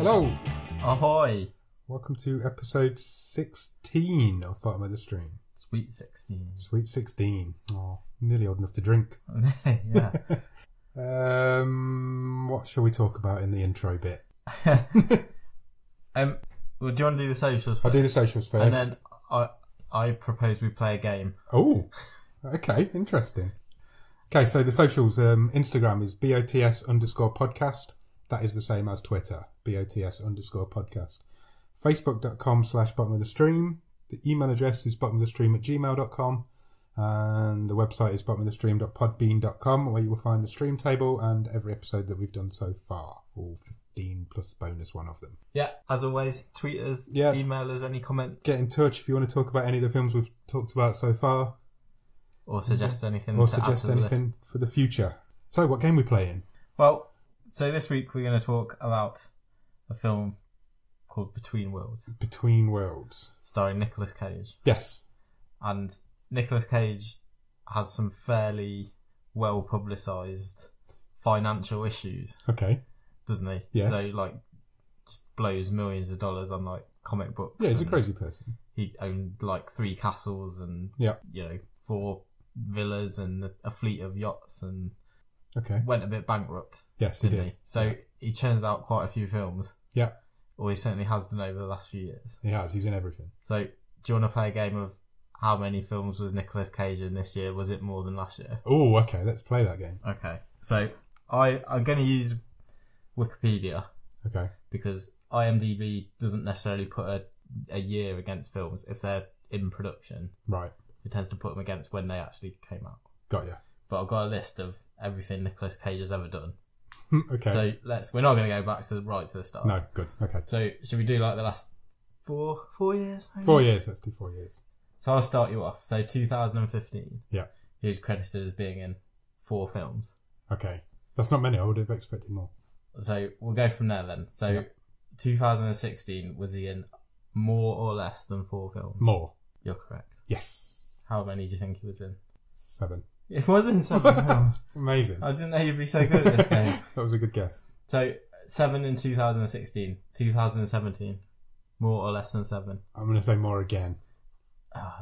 Hello! Ahoy! Welcome to episode 16 of Bottom of the Stream. Sweet 16. Sweet 16. Oh, nearly old enough to drink. Yeah. What shall we talk about in the intro bit? Well, do you want to do the socials first? I'll do the socials first. And then I propose we play a game. Oh, okay, interesting. Okay, so the socials, Instagram is BOTS_podcast. That is the same as Twitter, BOTS_podcast. Facebook.com/bottom of the stream. The email address is bottomofthestream@gmail.com. And the website is bottomofthestream.podbean.com, where you will find the stream table and every episode that we've done so far. All 15 plus bonus one of them. Yeah, as always, tweet us, email us any comments. Get in touch if you want to talk about any of the films we've talked about so far. Or suggest anything. Or suggest anything for the future. So, what game are we playing? Well, so this week we're going to talk about a film called Between Worlds. Between Worlds. Starring Nicolas Cage. Yes. And Nicolas Cage has some fairly well publicised financial issues. Okay. Doesn't he? Yes. So, just blows millions of dollars on, comic books. Yeah, he's a crazy person. He owned, 3 castles and, 4 villas and a fleet of yachts and went a bit bankrupt. Yes, he did. He? So, he churns out quite a few films. Yeah. Or he certainly has done over the last few years. He has. He's in everything. So, do you want to play a game of how many films was Nicolas Cage in this year? Was it more than last year? Oh, okay. Let's play that game. Okay. So, I'm going to use Wikipedia. Okay. Because IMDb doesn't necessarily put a year against films if they're in production. Right. It tends to put them against when they actually came out. Got ya. But I've got a list of everything Nicolas Cage has ever done. Okay. So we're not going to go back to the start. No, good. Okay. So should we do the last 4 years? Maybe? 4 years. Let's do 4 years. So I'll start you off. So 2015. Yeah. He was credited as being in 4 films. Okay. That's not many. I would have expected more. So we'll go from there then. So 2016, was he in more or less than 4 films? More. You're correct. Yes. How many do you think he was in? 7. It was in 7 films. Amazing. I didn't know you'd be so good at this game. That was a good guess. So 7 in 2016. 2017. More or less than 7? I'm going to say more again.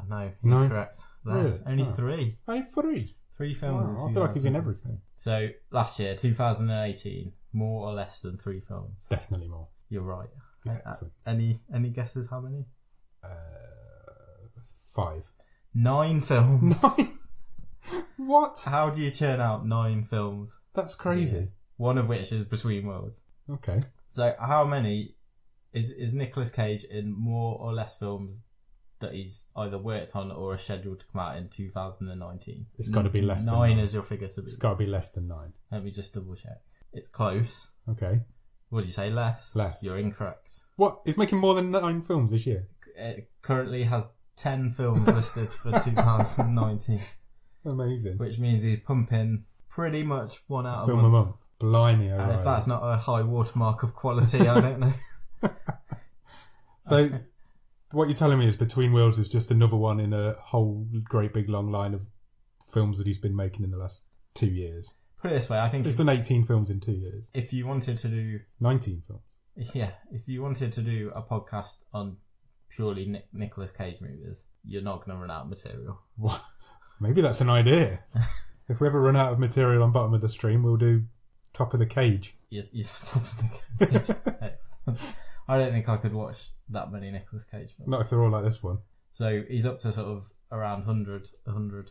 No, No? you're correct. Less. Really? Only 3. Only 3. 3 films. Wow, I feel like he's in everything. So last year, 2018, more or less than 3 films. Definitely more. You're right. Yeah, excellent. Any guesses how many? 5. 9 films. 9? What? How do you churn out 9 films? That's crazy. Yeah. One of which is Between Worlds. Okay. So how many is Nicolas Cage in more or less films that he's either worked on or are scheduled to come out in 2019? It's got to be less than 9 is your figure to be. It's got to be less than 9. Let me just double check. It's close. Okay. What did you say? Less? Less. You're incorrect. What? He's making more than 9 films this year? It currently has 10 films listed for 2019. Amazing. Which means he's pumping pretty much one out Film a a month. month. Blimey, And if that's not a high watermark of quality, I don't know. So, what you're telling me is Between Worlds is just another one in a whole great big long line of films that he's been making in the last 2 years. Put it this way, I think He's done 18 films in 2 years. if you wanted to do... 19 films. Yeah, if you wanted to do a podcast on purely Nicolas Cage movies, you're not going to run out of material. What? Maybe that's an idea. If we ever run out of material on Bottom of the Stream, we'll do Top of the Cage. You stop the cage. Excellent. I don't think I could watch that many Nicolas Cage films. Not if they're all like this one. So he's up to sort of around 100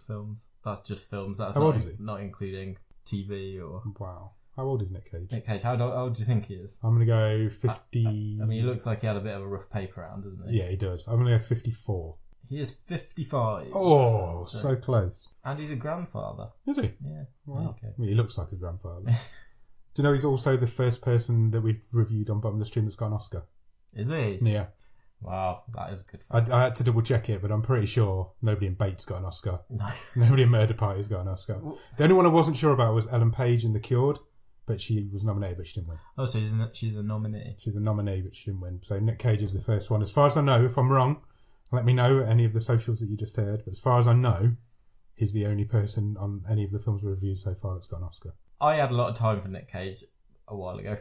films. That's just films. That's How old is he? not including TV or... Wow. How old is Nick Cage? Nick Cage, how old do you think he is? I'm going to go 50... I mean, he looks like he had a bit of a rough paper round, doesn't he? Yeah, he does. I'm going to go 54. He is 55. Oh, so close. And he's a grandfather. Is he? Yeah. Wow. Okay. Well, he looks like a grandfather. Do you know he's also the first person that we've reviewed on Bottom of the Stream that's got an Oscar? Is he? Yeah. Wow, that is good. I had to double check it, but I'm pretty sure nobody in Bates got an Oscar. No. Nobody in Murder Party's got an Oscar. The only one I wasn't sure about was Ellen Page in The Cured, but she was nominated, but she didn't win. Oh, so she's a nominee. She's a nominee, but she didn't win. So Nick Cage is the first one. As far as I know, if I'm wrong, let me know any of the socials that you just heard. But as far as I know, he's the only person on any of the films we've reviewed so far that's got an Oscar. I had a lot of time for Nick Cage a while ago.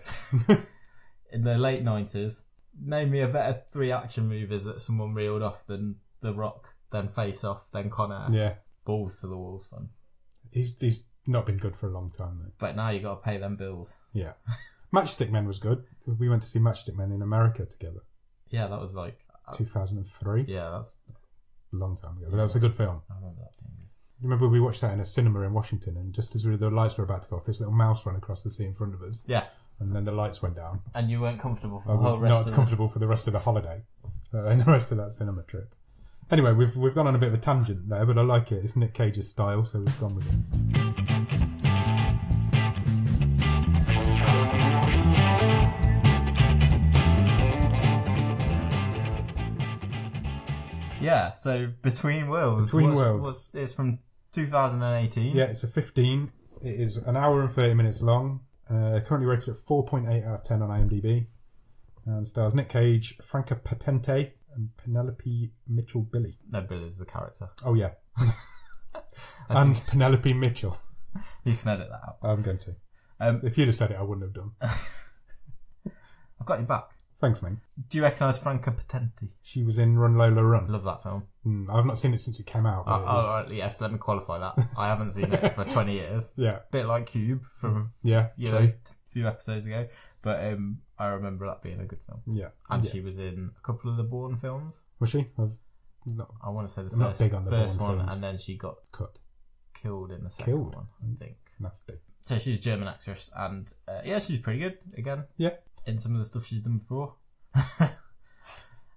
in the late 90s, name me a better 3 action movies that someone reeled off than The Rock, then Face Off, then Con Air. Yeah. Balls to the walls fun. He's not been good for a long time, though. But now you got to pay them bills. Yeah. Matchstick Men was good. We went to see Matchstick Men in America together. Yeah, that was like... 2003. Yeah, that's... A long time ago. But that was a good film. I remember that being good. You remember we watched that in a cinema in Washington, and just as the lights were about to go off, this little mouse ran across the sea in front of us. Yeah. And then the lights went down. And you weren't comfortable for I the whole was rest not comfortable for the rest of the holiday and the rest of that cinema trip. Anyway, we've gone on a bit of a tangent there, but I like it. It's Nick Cage's style, so we've gone with it. Yeah, so Between Worlds. Between Worlds. It's from 2018. Yeah, it's a 15. It is an hour and 30 minutes long. Currently rated at 4.8 out of 10 on IMDb. And stars Nick Cage, Franca Potente, and Penelope Mitchell-Billy. No, Billy's the character. Oh, yeah. And Penelope Mitchell. You can edit that out. I'm going to. If you'd have said it, I wouldn't have done. I've got you back. Thanks, mate. Do you recognise Franca Potente? She was in Run Lola Run. Love that film. I've not seen it since it came out. Right, yes, let me qualify that. I haven't seen it for 20 years. Yeah. Bit like Cube from a few episodes ago. But I remember that being a good film. Yeah. And she was in a couple of the Bourne films. Was she? I want to say the first one, films. and then she got killed in the second one, I think. Nasty. So she's a German actress, and she's pretty good, again. Yeah. In some of the stuff she's done before.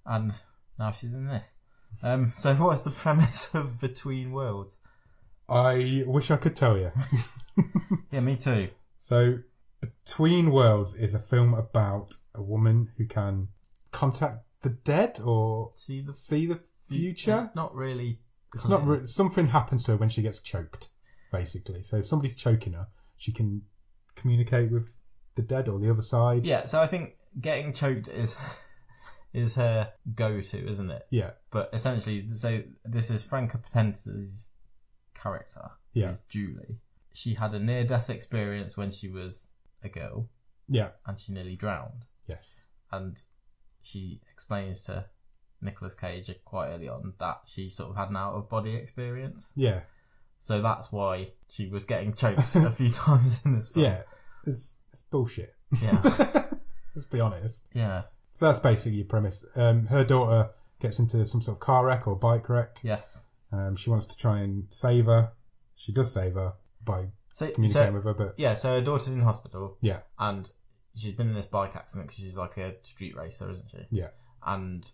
And now she's in this. So what's the premise of Between Worlds? I wish I could tell you. Yeah, me too. So, Between Worlds is a film about a woman who can contact the dead or see the future. It's not really... It's not something happens to her when she gets choked, basically. So if somebody's choking her, she can communicate with the dead or the other side. Yeah, so I think getting choked is her go-to, isn't it? Yeah. But essentially, so this is Franca Potente's character. Yeah. Is Julie. She had a near-death experience when she was a girl. Yeah. And she nearly drowned. Yes. And she explains to Nicolas Cage quite early on that she sort of had an out-of-body experience. Yeah. So that's why she was getting choked a few times in this film. Yeah. It's bullshit. Yeah. Let's be honest. Yeah. So that's basically your premise. Her daughter gets into some sort of car wreck or bike wreck. Yes. She wants to try and save her. She does save her by communicating with her, but... Yeah, so her daughter's in hospital. Yeah. And she's been in this bike accident because she's like a street racer, isn't she? Yeah. And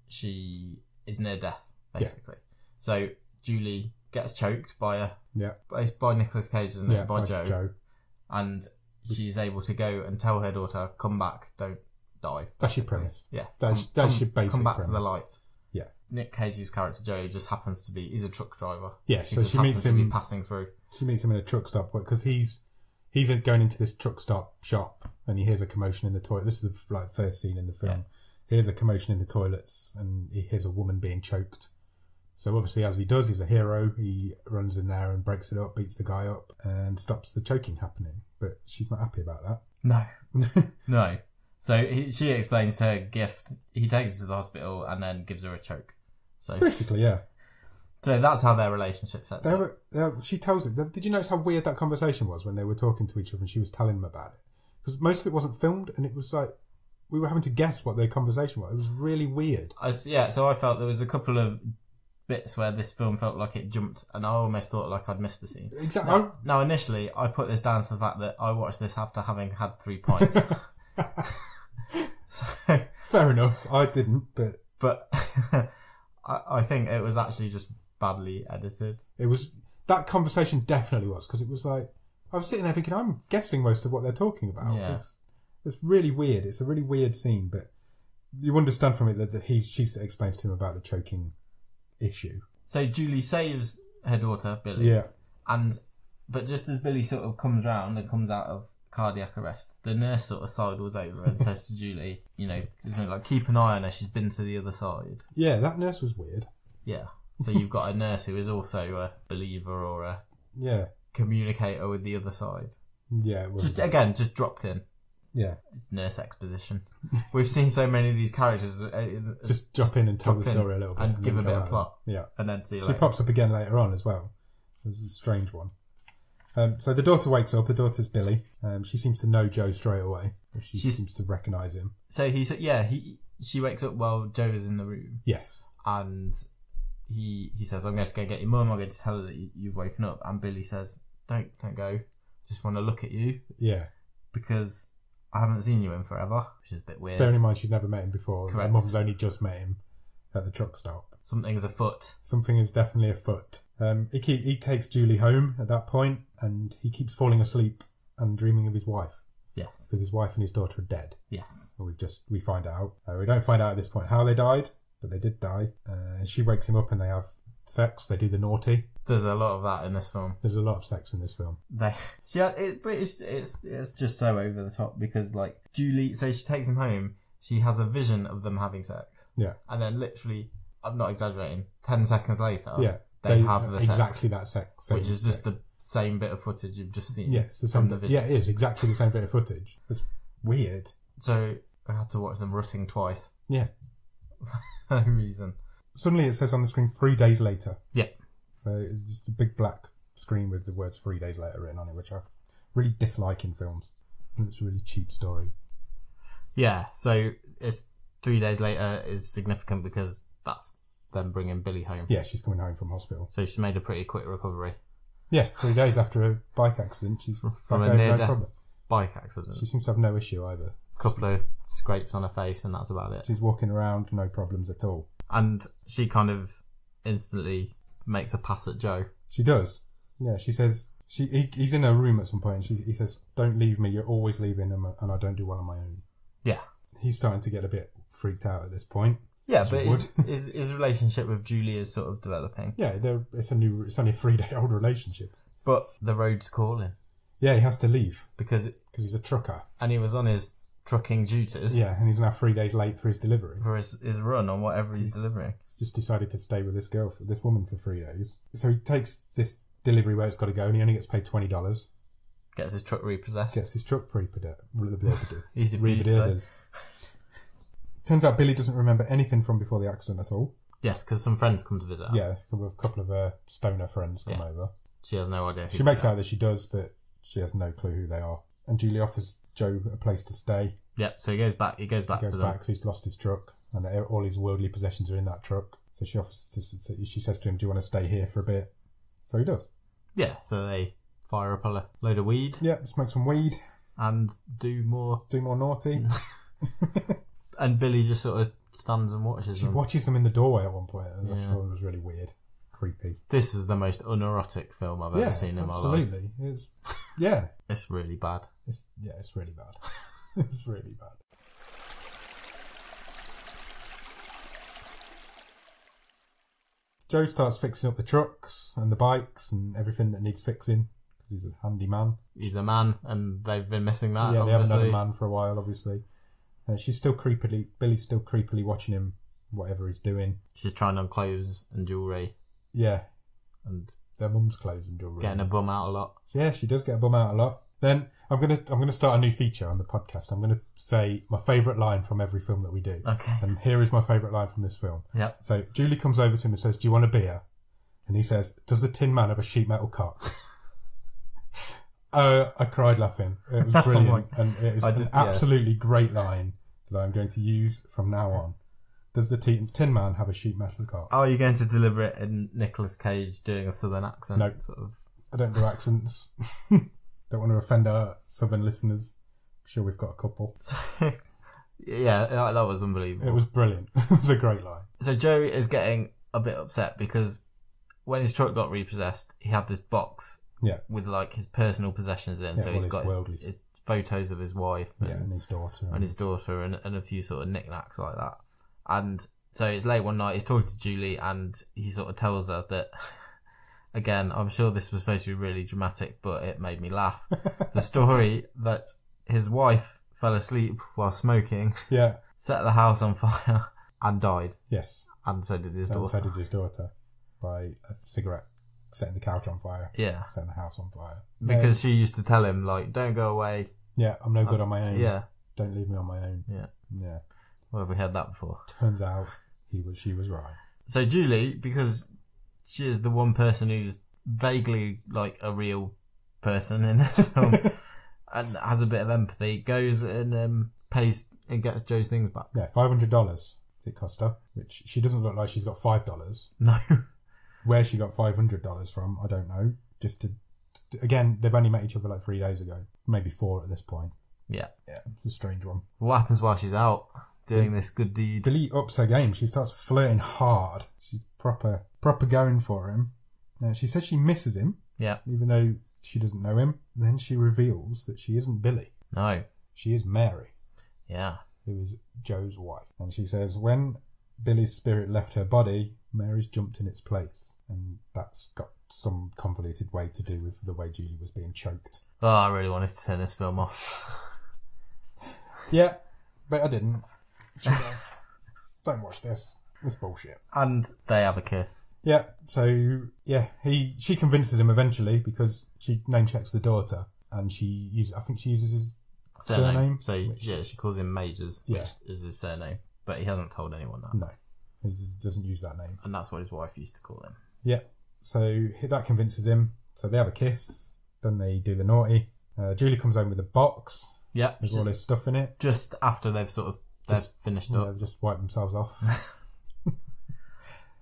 she is near death, basically. Yeah. So Julie gets choked by by Nicolas Cage, isn't it? By Joe. And she's able to go and tell her daughter, come back, don't die. That's your premise. Yeah. That's your basic Come back premise. to the light. Yeah. Nick Cage's character Joe just happens to be, he's a truck driver. Yeah, so she meets him. To be passing through. She meets him in a truck stop because he's going into this truck stop shop and he hears a commotion in the toilet. This is the first scene in the film. Yeah. He hears a commotion in the toilets and he hears a woman being choked. So obviously, as he does, he's a hero. He runs in there and breaks it up, beats the guy up, and stops the choking happening. But she's not happy about that. No. No. So she explains her gift. He takes her to the hospital and then gives her a choke. So basically, yeah. So that's how their relationship sets up. She tells it. Did you notice how weird that conversation was when they were talking to each other and she was telling him about it? Because most of it wasn't filmed and it was like we were having to guess what their conversation was. It was really weird. So I felt there was a couple of bits where this film felt like it jumped and I almost thought like I'd missed the scene. Exactly. Now initially I put this down to the fact that I watched this after having had 3 pints. So, fair enough. I didn't, but I think it was actually just badly edited. It was, that conversation definitely was, because it was like I was sitting there thinking I'm guessing most of what they're talking about. Yeah. It's really weird. It's a really weird scene, but you understand from it that she explains to him about the choking issue. So Julie saves her daughter Billy. Yeah. But just as Billy sort of comes round and comes out of cardiac arrest, the nurse sort of sidles over and says to Julie, like, keep an eye on her, she's been to the other side. Yeah, that nurse was weird. Yeah. So you've got a nurse who is also a believer or a communicator with the other side. Yeah, it was. Just dropped in. Yeah. It's nurse exposition. We've seen so many of these characters. Just jump in and tell the story a little bit. And give a bit of plot. Yeah. And then see you She later. pops up again later on as well. It's a strange one. So the daughter wakes up. The daughter's Billy. She seems to know Joe straight away. She seems to recognise him. So she wakes up while Joe is in the room. Yes. And he says, I'm going to go get your mum. I'm going to tell her that you've woken up. And Billy says, don't go. Just want to look at you. Yeah. Because I haven't seen you in forever, which is a bit weird. Bearing in mind she's never met him before. Correct. Her mum's only just met him at the truck stop. Something's afoot. Something is definitely afoot. He takes Julie home at that point, and he keeps falling asleep and dreaming of his wife. Yes. Because his wife and his daughter are dead. Yes. We find out. We don't find out at this point how they died, but they did die. She wakes him up and they have sex. They do the naughty. There's a lot of that in this film. There's a lot of sex in this film. It's just so over the top because like Julie, so she takes him home. She has a vision of them having sex. Yeah. And then literally, I'm not exaggerating, 10 seconds later, yeah, they have the exactly sex, that sex, which is just the same bit of footage you've just seen. Yeah, it's the same. Yeah, it is exactly the same bit of footage. It's weird. So I had to watch them rutting twice. Yeah. For no reason. Suddenly it says on the screen 3 days later. Yeah. So it's just a big black screen with the words 3 days later written on it, which I really dislike in films. And it's a really cheap story. Yeah, so it's 3 days later is significant because that's them bringing Billy home. Yeah, she's coming home from hospital. So she's made a pretty quick recovery. Yeah, 3 days after a bike accident, she's from a near-death bike accident. She seems to have no issue either. A couple of scrapes on her face and that's about it. She's walking around, no problems at all. And she kind of instantly makes a pass at Joe. She does. Yeah, she says... He's in her room at some point and he says, don't leave me, you're always leaving and I don't do well on my own. Yeah. He's starting to get a bit freaked out at this point. Yeah, but his relationship with Julie is sort of developing. Yeah, it's only a 3-day-old relationship. But the road's calling. Yeah, he has to leave. Because he's a trucker. And he was on his trucking duties. Yeah, and he's now 3 days late for his delivery. For his run on whatever he's delivering. He's just decided to stay with this woman for 3 days. So he takes this delivery where it's got to go and he only gets paid $20. Gets his truck repossessed. Gets his truck repossessed. Easy for you to say. Turns out Billy doesn't remember anything from before the accident at all. Yes, because some friends come to visit her. Yeah, a couple of stoner friends come over. She has no idea. She makes out that she does, but she has no clue who they are. And Julie offers Joe a place to stay. Yep. So he goes back. He goes back to them. Because he's lost his truck, and all his worldly possessions are in that truck. So she she says to him, "Do you want to stay here for a bit?" So he does. Yeah. So they fire up a load of weed. Yeah, smoke some weed and do more naughty. And Billy just sort of stands and watches them. She watches them in the doorway at one point, and the film was really weird. Creepy. This is the most unerotic film I've ever seen in my life. Absolutely. It's really bad. It's really bad. It's really bad. Joe starts fixing up the trucks and the bikes and everything that needs fixing because he's a handy man. He's a man, and they've been missing that. Yeah, obviously. They haven't had a man for a while, obviously. Billy's still creepily watching him, whatever he's doing. She's trying on clothes and jewellery. Yeah. And their mum's clothes and jewellery. Getting a bum out a lot. Yeah, she does get a bum out a lot. Then I'm gonna start a new feature on the podcast. I'm gonna say my favourite line from every film that we do. Okay. And here is my favourite line from this film. Yep. So Julie comes over to him and says, "Do you want a beer?" And he says, "Does the Tin Man have a sheet metal cock?" I cried laughing. It was brilliant. And it is an absolutely great line that I'm going to use from now on. Does the Tin Man have a sheet metal cock? Oh, are you going to deliver it in Nicolas Cage doing a southern accent? No. Sort of. I don't do accents. Don't want to offend our southern listeners. I'm sure we've got a couple. Yeah, that was unbelievable. It was brilliant. It was a great line. So Joe is getting a bit upset because when his truck got repossessed, he had this box with like his personal possessions in. So he's got his photos of his wife and his daughter. And a few sort of knickknacks like that. And so it's late one night, he's talking to Julie and he sort of tells her that, again, I'm sure this was supposed to be really dramatic, but it made me laugh. The story that his wife fell asleep while smoking, set the house on fire and died. Yes. And so did his daughter. And so did his daughter by a cigarette setting the couch on fire. Yeah. Setting the house on fire. Because she used to tell him, like, don't go away, Yeah, I'm no good on my own. Yeah. Don't leave me on my own. Yeah. Yeah. Where have we heard that before? Turns out she was right. So Julie, because she is the one person who's vaguely like a real person in this film and has a bit of empathy, goes and pays and gets Joe's things back. Yeah, $500 it cost her, which she doesn't look like she's got $5. No. Where she got $500 from, I don't know. Just to again, they've only met each other like 3 days ago. Maybe 4 at this point. Yeah. Yeah, it's a strange one. What happens while she's out doing this good deed? Billy ups her game. She starts flirting hard. She's proper going for him. She says she misses him. Yeah. Even though she doesn't know him. Then she reveals that she isn't Billy. No. She is Mary. Yeah. Who is Joe's wife. And she says when Billy's spirit left her body, Mary's jumped in its place. And that's got some convoluted way to do with the way Julie was being choked. Oh, I really wanted to turn this film off. Yeah, but I didn't. Don't watch this. It's bullshit. And they have a kiss. Yeah, so, yeah, she convinces him eventually because she name checks the daughter and I think she uses his surname. So, yeah, she calls him Majors, which is his surname. But he hasn't told anyone that. No, he doesn't use that name. And that's what his wife used to call him. Yeah, so that convinces him. So they have a kiss, then they do the naughty. Julie comes home with a box. Yeah. With all his stuff in it. Just after they've finished up. They've just wiped themselves off.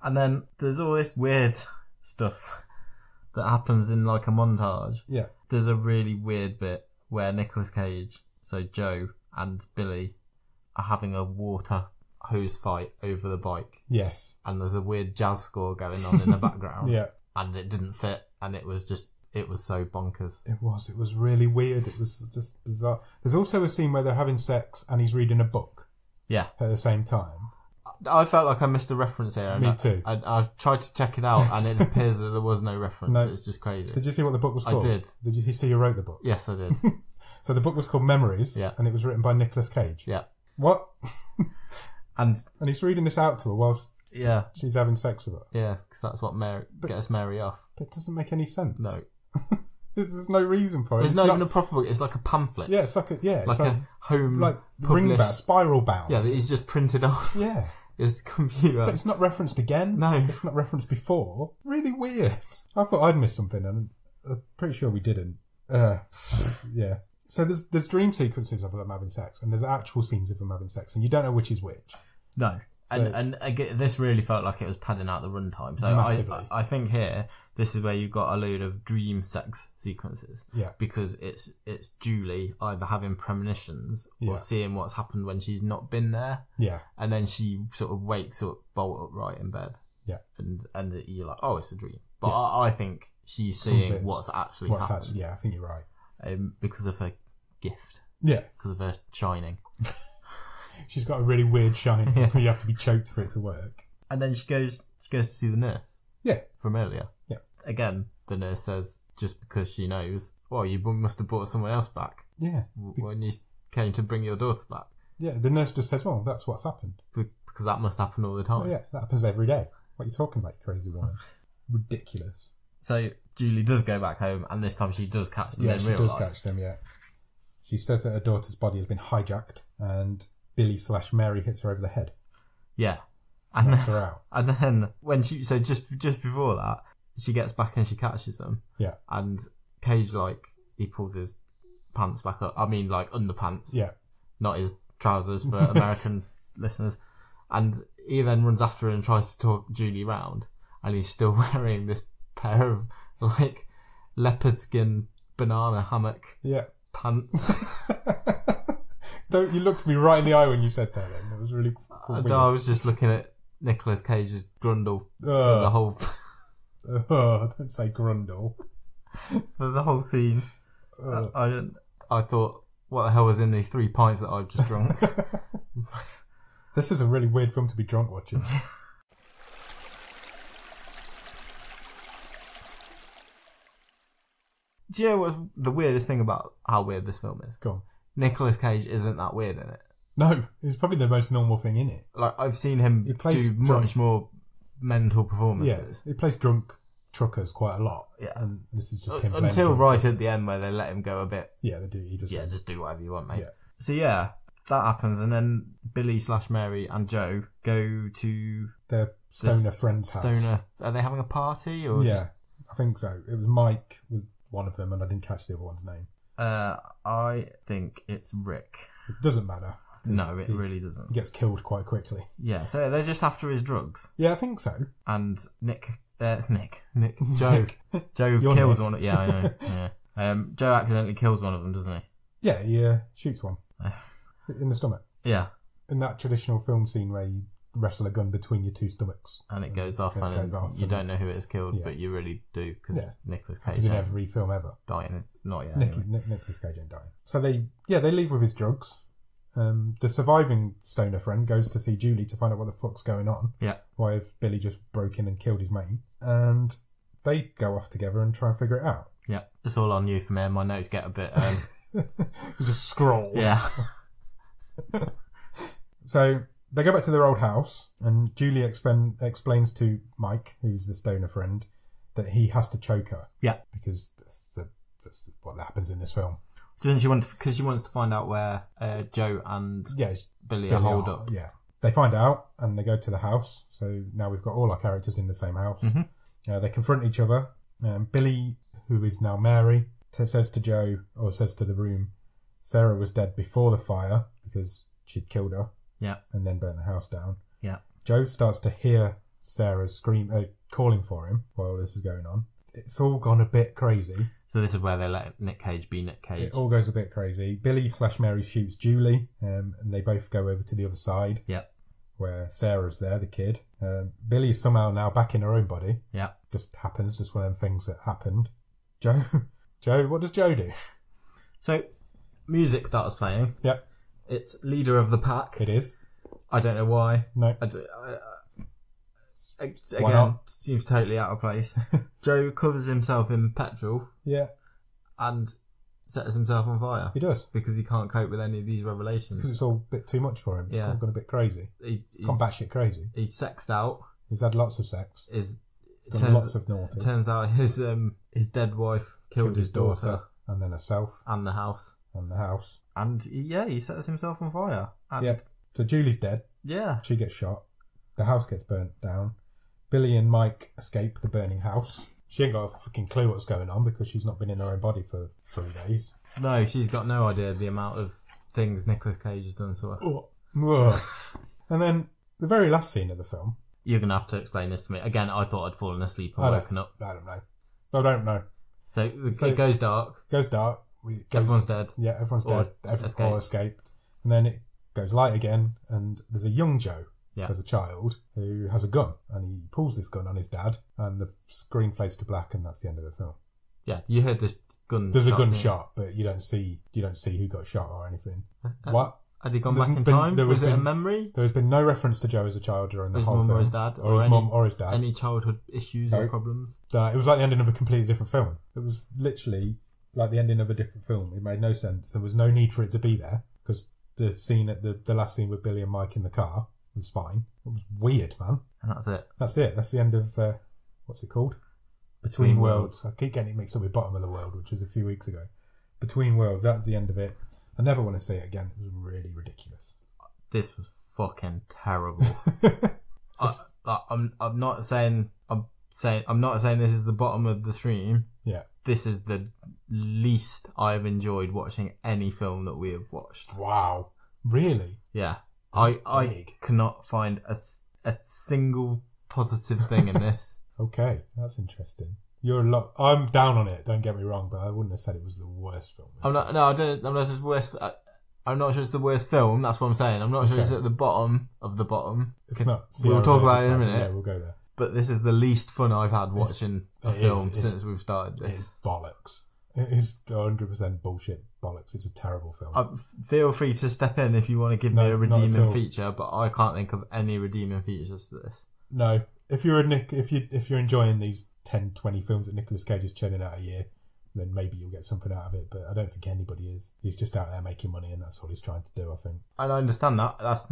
And then there's all this weird stuff that happens in like a montage. Yeah. There's a really weird bit where Nicolas Cage, so Joe and Billy are having a water hose fight over the bike. Yes. And there's a weird jazz score going on in the background. Yeah. And it didn't fit and it was so bonkers. It was really weird. It was just bizarre. There's also a scene where they're having sex and he's reading a book. Yeah. At the same time. I felt like I missed a reference here. Me too. I tried to check it out and it appears that there was no reference. No. It's just crazy. Did you see what the book was called? I did. Did you see who wrote the book? Yes, I did. So the book was called Memories. Yeah. And it was written by Nicolas Cage. Yeah. What? and he's reading this out to her whilst she's having sex with her. Yeah, because that's what gets Mary off. But it doesn't make any sense. No. There's no reason for it. There's not even a proper book. It's like a pamphlet. Yeah, it's like a home like ring bound, spiral bound. Yeah, that he's just printed off. Yeah. His computer. But it's not referenced again. No. It's not referenced before. Really weird. I thought I'd missed something and I'm pretty sure we didn't. Yeah. So there's dream sequences of them having sex and there's actual scenes of them having sex and you don't know which is which. No. And again, this really felt like it was padding out the runtime. So I think here, this is where you've got a load of dream sex sequences. Yeah. Because it's Julie either having premonitions or seeing what's happened when she's not been there. Yeah. And then she sort of wakes up bolt upright in bed. Yeah. And you're like, oh, it's a dream. But I think she's seeing what's actually happened. Yeah, I think you're right. Because of her gift. Yeah. Because of her shining. She's got a really weird shine where you have to be choked for it to work. And then she goes to see the nurse. Yeah. From earlier. Yeah. Again, the nurse says, just because she knows, well, you must have brought someone else back. Yeah. When you came to bring your daughter back. Yeah, the nurse just says, well, that's what's happened. Because that must happen all the time. Oh, yeah, that happens every day. What are you talking about, you crazy woman? Ridiculous. So Julie does go back home, and this time she does catch them in real life. Yeah, she does catch them, yeah. She says that her daughter's body has been hijacked, and Billy/Mary hits her over the head. Yeah. And knocks her out. And then, when just before that, she gets back and she catches them. Yeah. And Cage, he pulls his pants back up. I mean, underpants. Yeah. Not his trousers for American listeners. And he then runs after her and tries to talk Julie round. And he's still wearing this pair of, leopard skin banana hammock pants. You looked me right in the eye when you said that then. It was really cool. I was just looking at Nicolas Cage's grundle for the whole... don't say grundle. For the whole scene. I thought, what the hell was in these 3 pints that I've just drunk? This is a really weird film to be drunk watching. Do you know what's the weirdest thing about how weird this film is? Go on. Nicolas Cage isn't that weird in it. No, it's probably the most normal thing in it. I've seen him do much more mental performances. Yeah, he plays drunk truckers quite a lot. Yeah. And this is just him playing until drums. right at the end where they let him go a bit. Yeah, they do. He does. Yeah, just do whatever you want, mate. Yeah. So yeah, that happens, and then Billy/Mary and Joe go to their stoner friend's house. Are they having a party or? Yeah, just... I think so. It was Mike with one of them, and I didn't catch the other one's name. I think it's Rick. It doesn't matter. No, it really doesn't. He gets killed quite quickly. Yeah, so they're just after his drugs. Yeah, I think so. And Joe kills one. Yeah, I know. Yeah. Joe accidentally kills one of them, doesn't he? Yeah, he shoots one in the stomach. Yeah. In that traditional film scene where you wrestle a gun between your two stomachs. And it goes off, and you don't know who it is killed, but you really do, because Nicolas Cage. Because in every film ever. Dying. Not yet. Nicolas Cage ain't dying. So they leave with his drugs. The surviving stoner friend goes to see Julie to find out what the fuck's going on. Yeah. Why have Billy just broke in and killed his mate? And they go off together and try and figure it out. Yeah. It's all on you for me. My notes get a bit... just scrolled. Yeah. So they go back to their old house, and Julie explains to Mike, who's the stoner friend, that he has to choke her. Yeah. Because that's what happens in this film. Doesn't she want? Because she wants to find out where Joe and Billy are holed up. Yeah. They find out, and they go to the house. So now we've got all our characters in the same house. Mm-hmm. They confront each other. Billy, who is now Mary, says to Joe, or says to the room, Sarah was dead before the fire because she'd killed her. Yeah. And then burnt the house down. Yeah. Joe starts to hear Sarah calling for him while this is going on. It's all gone a bit crazy. So this is where they let Nick Cage be Nick Cage. It all goes a bit crazy. Billy/Mary shoots Julie, and they both go over to the other side. Yeah. Where Sarah's there, the kid. Billy's somehow now back in her own body. Yeah. Just happens, just one of them things that happened. Joe, what does Joe do? So, music starts playing. Yep. It's Leader of the Pack. It is. I don't know why. No. Again, seems totally out of place. Joe covers himself in petrol. Yeah. And sets himself on fire. He does. Because he can't cope with any of these revelations. Because it's all a bit too much for him. It's all gone a bit crazy. He's gone batshit crazy. He's sexed out. He's had lots of sex. Done lots of naughty. Turns out his dead wife killed his daughter. And then herself. And the house. And he sets himself on fire. And so Julie's dead. Yeah. She gets shot. The house gets burnt down. Billy and Mike escape the burning house. She ain't got a fucking clue what's going on because she's not been in her own body for 3 days. No, she's got no idea the amount of things Nicolas Cage has done to her. And then the very last scene of the film. You're going to have to explain this to me. Again, I thought I'd fallen asleep and woken up. I don't know. So it goes dark. Everyone's dead. Yeah, everyone's dead. Everyone's all escaped. And then it goes light again, and there's a young Joe as a child who has a gun, and he pulls this gun on his dad, and the screen fades to black, and that's the end of the film. Yeah, you heard this gun. There's a gunshot, but you don't see who got shot or anything. What? Had he gone back in time? Was it a memory? There has been no reference to Joe as a child during the whole film. His mum or his dad? Or his mum or his dad. Any childhood issues or problems? It was like the ending of a completely different film. It was literally like the ending of a different film. It made no sense. There was no need for it to be there because the scene at the last scene with Billy and Mike in the car was fine. It was weird, man. And that's it. That's it. That's the end of what's it called? Between Worlds. I keep getting it mixed up with Bottom of the World, which was a few weeks ago. Between Worlds. That's the end of it. I never want to see it again. It was really ridiculous. This was fucking terrible. I'm not saying this is the bottom of the stream. Yeah. This is the least I've enjoyed watching any film that we have watched. Wow. Really? Yeah. I cannot find a single positive thing in this. Okay, that's interesting. I'm down on it, don't get me wrong, but I wouldn't have said it was the worst film. I'm not sure it's the worst film, that's what I'm saying. I'm not sure it's at the bottom of the bottom. It's not. We'll talk about it in a minute. Yeah, we'll go there. But this is the least fun I've had watching a film since we've started this. It's bollocks. It is 100% bullshit bollocks. It's a terrible film. Feel free to step in if you want to give me a redeeming feature, but I can't think of any redeeming features to this. No. If you're enjoying these 10, 20 films that Nicolas Cage is churning out a year, then maybe you'll get something out of it. But I don't think anybody is. He's just out there making money, and that's all he's trying to do, I think. And I understand that. That's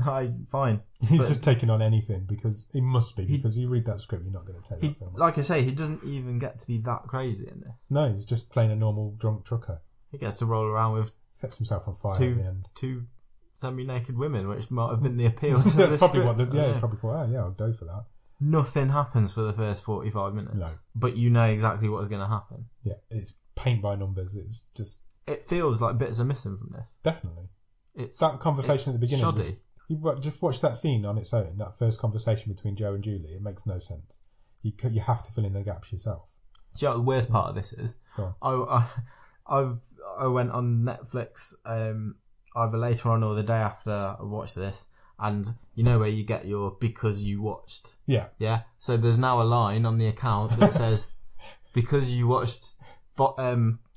fine. He's just taking on anything because he must be. Because you read that script, you're not going to take that film. Like I say, he doesn't even get to be that crazy in this. No, he's just playing a normal drunk trucker. He gets to roll around with... Sets himself on fire at the end. Two semi-naked women, which might have been the appeal to That's this probably script. probably thought, I'll go for that. Nothing happens for the first 45 minutes. No. But you know exactly what's going to happen. Yeah, it's paint by numbers. It's just... It feels like bits are missing from this. Definitely. That conversation at the beginning shoddy. You just watch that scene on its own, that first conversation between Joe and Julie. It makes no sense. You have to fill in the gaps yourself. Do you know what the worst part of this is? Go on. I went on Netflix either later on or the day after I watched this, and you know where you get your because you watched. Yeah. Yeah. So there's now a line on the account that says because you watched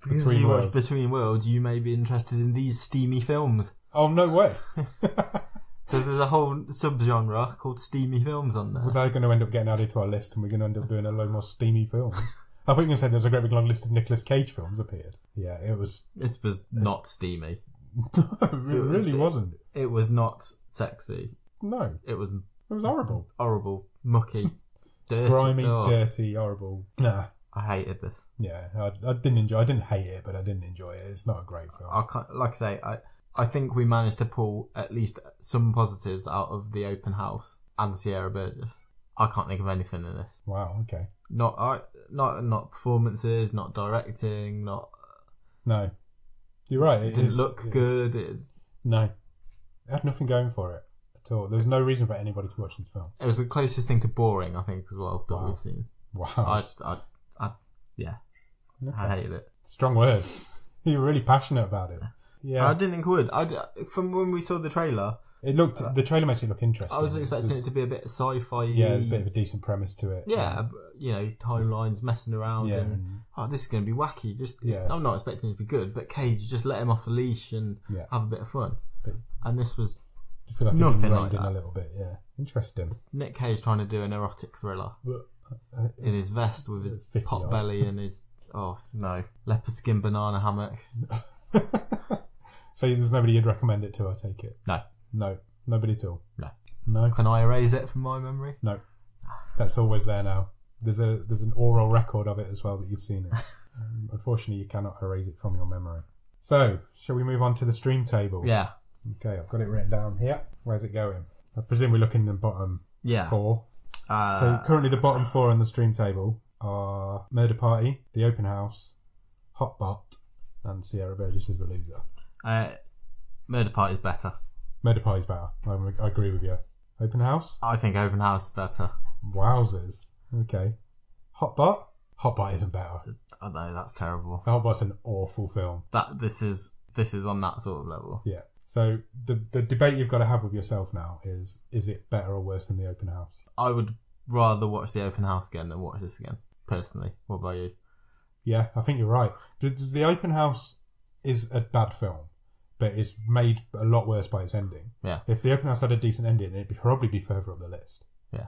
Between Worlds, you may be interested in these steamy films. Oh, no way. So there's a whole subgenre called steamy films on there. Well, they're going to end up getting added to our list, and we're going to end up doing a load more steamy films. I thought you were going to say there's a great big long list of Nicolas Cage films appeared. Yeah, it was... It was not steamy. It really wasn't. It was not sexy. No. It was horrible. Horrible, mucky, dirty. Grimy, dirty, horrible. Nah. I hated this. Yeah, I didn't hate it, but I didn't enjoy it. It's not a great film. Like I say, I think we managed to pull at least some positives out of The Open House and Sierra Burgess. I can't think of anything in this. Wow, okay. Not performances, not directing, not... No. You're right. It didn't look good. No. It had nothing going for it at all. There was no reason for anybody to watch this film. It was the closest thing to boring, I think, as well, that we've seen. Wow. Yeah. Okay. I hated it. Strong words. You were really passionate about it. Yeah. I didn't think it would. From when we saw the trailer... The trailer makes it look interesting. I was expecting it to be a bit sci-fi. Yeah, there's a bit of a decent premise to it. Yeah, timelines messing around and this is going to be wacky. I'm not expecting it to be good, but Cage just let him off the leash and have a bit of fun. And this was I feel like nothing like that. In a little bit, yeah. Interesting. Nick Cage trying to do an erotic thriller in his vest with his pot belly and his leopard skin banana hammock. So there's nobody you'd recommend it to, I take it? No, nobody at all. No. Can I erase it from my memory? No, that's always there now. There's an oral record of it as well that you've seen it. Unfortunately, you cannot erase it from your memory. So, shall we move on to the stream table? Yeah. Okay, I've got it written down here. Where's it going? I presume we're looking at the bottom 4. So currently the bottom 4 on the stream table are Murder Party, The Open House, Hotbot, and Sierra Burgess is a loser. Murder Party is better. Murder Party's better. I agree with you. Open House? I think Open House is better. Wowzers. Okay. Hotbot? Hotbot isn't better. I know, that's terrible. Hotbot's an awful film. This is on that sort of level. Yeah. So the debate you've got to have with yourself now is it better or worse than The Open House? I would rather watch The Open House again than watch this again, personally. What about you? Yeah, I think you're right. The Open House is a bad film, but it's made a lot worse by its ending. Yeah. If The Open House had a decent ending, it'd probably be further up the list. Yeah.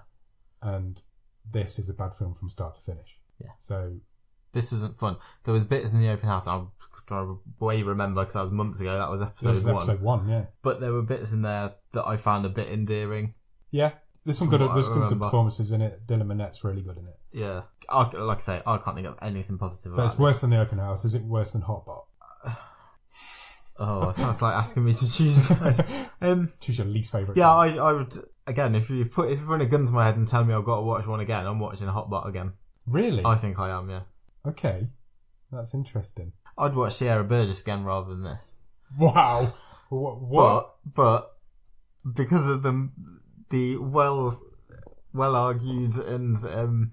And this is a bad film from start to finish. Yeah. So this isn't fun. There was bits in The Open House I way remember because that was months ago. That was episode 1. Yeah. But there were bits in there that I found a bit endearing. Yeah. There's some good performances in it. Dylan Minette's really good in it. Yeah. Like I say, I can't think of anything positive about it. So it's worse than The Open House. Is it worse than Hotbot? That's like asking me to choose. Choose your least favourite. Yeah, I would. Again, if you put a gun to my head and tell me I've got to watch one again, I'm watching Hotbot again. Really? I think I am. Yeah. Okay, that's interesting. I'd watch Sierra Burgess again rather than this. Wow. What? But because of the well argued and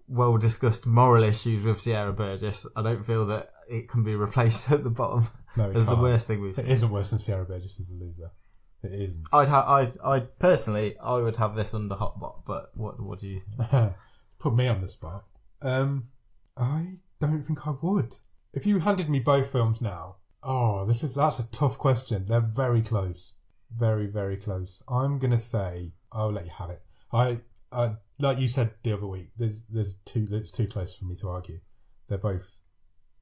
well discussed moral issues with Sierra Burgess, I don't feel that it can be replaced at the bottom as the worst thing we've seen. It isn't worse than Sierra Burgess as a loser. It isn't. I'd personally, I would have this under Hotbot, but what do you think? Put me on the spot. I don't think I would. If you handed me both films now, that's a tough question. They're very close. Very, very close. I'm gonna say I'll let you have it. I like you said the other week, it's too close for me to argue. They're both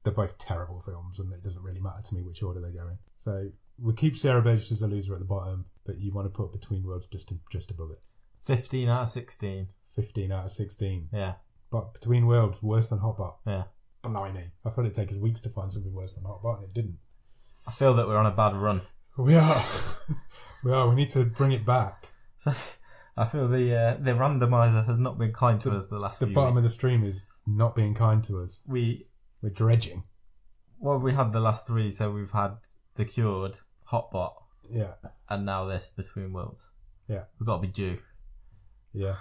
they're both terrible films, and it doesn't really matter to me which order they go in. So we'll keep Sierra Burgess as a loser at the bottom, but you want to put Between Worlds just above it. 15 out of 16. 15 out of 16. Yeah. But Between Worlds, worse than Hotbot. Yeah. Blimey. I thought it'd take us weeks to find something worse than Hotbot, and it didn't. I feel that we're on a bad run. We are. We need to bring it back. I feel the randomizer has not been kind to us the last few weeks. The bottom of the stream is not being kind to us. We're dredging. Well, we had the last 3, so we've had The Cured, Hotbot, and now this, Between Worlds. Yeah. We've got to be due. Yeah.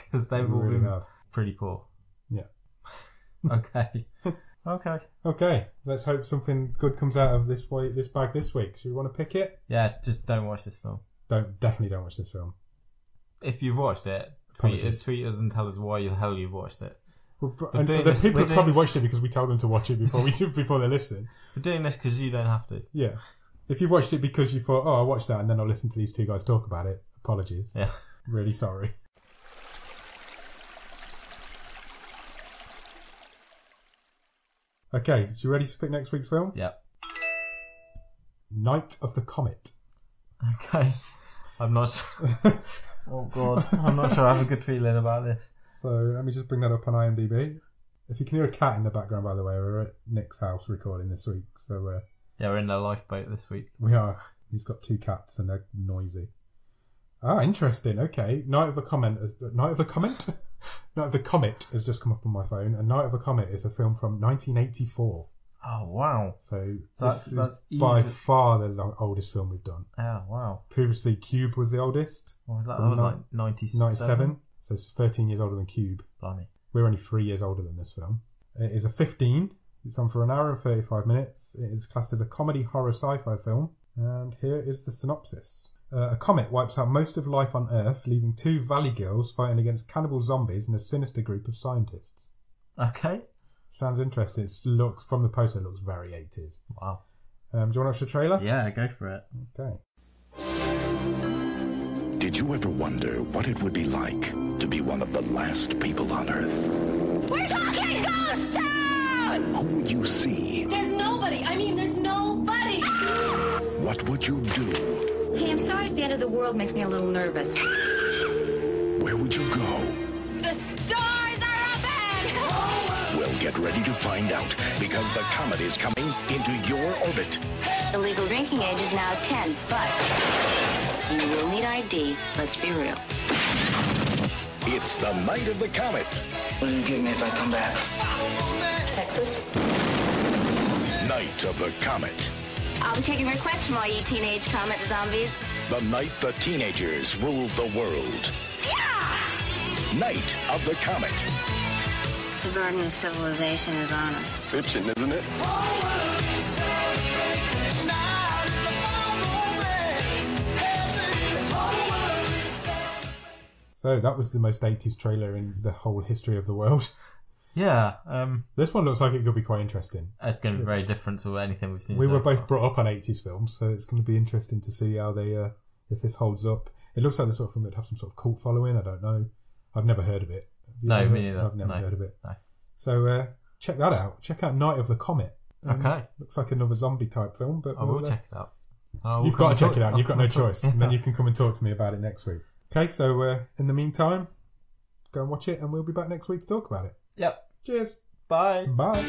Because they've all been pretty poor. Yeah. Okay. Okay. Let's hope something good comes out of this bag this week. Should we want to pick it? Yeah, just don't watch this film. Definitely don't watch this film. If you've watched it, tweet us and tell us why the hell you've watched it. The people have probably watched it because we tell them to watch it before they listen. We're doing this because you don't have to. Yeah. If you've watched it because you thought, I watched that and then I'll listen to these two guys talk about it, apologies. Yeah. Really sorry. Okay, so you ready to pick next week's film? Yeah. Night of the Comet. Okay. I'm not sure. Oh God. I'm not sure I have a good feeling about this. So let me just bring that up on IMDb. If you can hear a cat in the background, by the way, we're at Nick's house recording this week. So yeah, we're in the lifeboat this week. We are. He's got 2 cats and they're noisy. Interesting. Okay. Night of the Comet has just come up on my phone, and Night of the Comet is a film from 1984. Oh, wow. So this is by far the oldest film we've done. Oh, wow. Previously, Cube was the oldest. What was that? That was like 97? So it's 13 years older than Cube. Blimey. We're only 3 years older than this film. It is a 15. It's on for 1 hour and 35 minutes. It is classed as a comedy horror sci-fi film. And here is the synopsis. A comet wipes out most of life on Earth, leaving 2 valley girls fighting against cannibal zombies and a sinister group of scientists. Okay. Sounds interesting. From the poster, it looks very 80s. Wow. Do you want to watch the trailer? Yeah, go for it. Okay. Did you ever wonder what it would be like to be one of the last people on Earth? We're talking Ghost Town! Who would you see? There's nobody. There's nobody. What would you do? Hey, I'm sorry if the end of the world makes me a little nervous. Where would you go? The stars are open! Well, get ready to find out, because the comet is coming into your orbit. The legal drinking age is now 10, but you will need ID. Let's be real. It's the Night of the Comet. What do you give me if I come back? Texas? Night of the Comet. I'll be taking requests from all you teenage comet zombies. The night the teenagers ruled the world. Yeah! Night of the Comet. The burden of civilization is on us. Fiction, isn't it? So that was the most 80s trailer in the whole history of the world. Yeah. This one looks like it could be quite interesting. It's going to be very different to anything we've seen. We were both brought up on 80s films, so it's going to be interesting to see how they, if this holds up. It looks like the sort of film that'd have some sort of cult following. I don't know. I've never heard of it. No, me neither. I've never heard of it. No. So check that out. Check out Night of the Comet. Okay. Looks like another zombie type film, but I will check it out. You've got to check it out. You've got no choice. And then you can come and talk to me about it next week. Okay, so in the meantime, go and watch it, and we'll be back next week to talk about it. Yep. Cheers. Bye. Bye.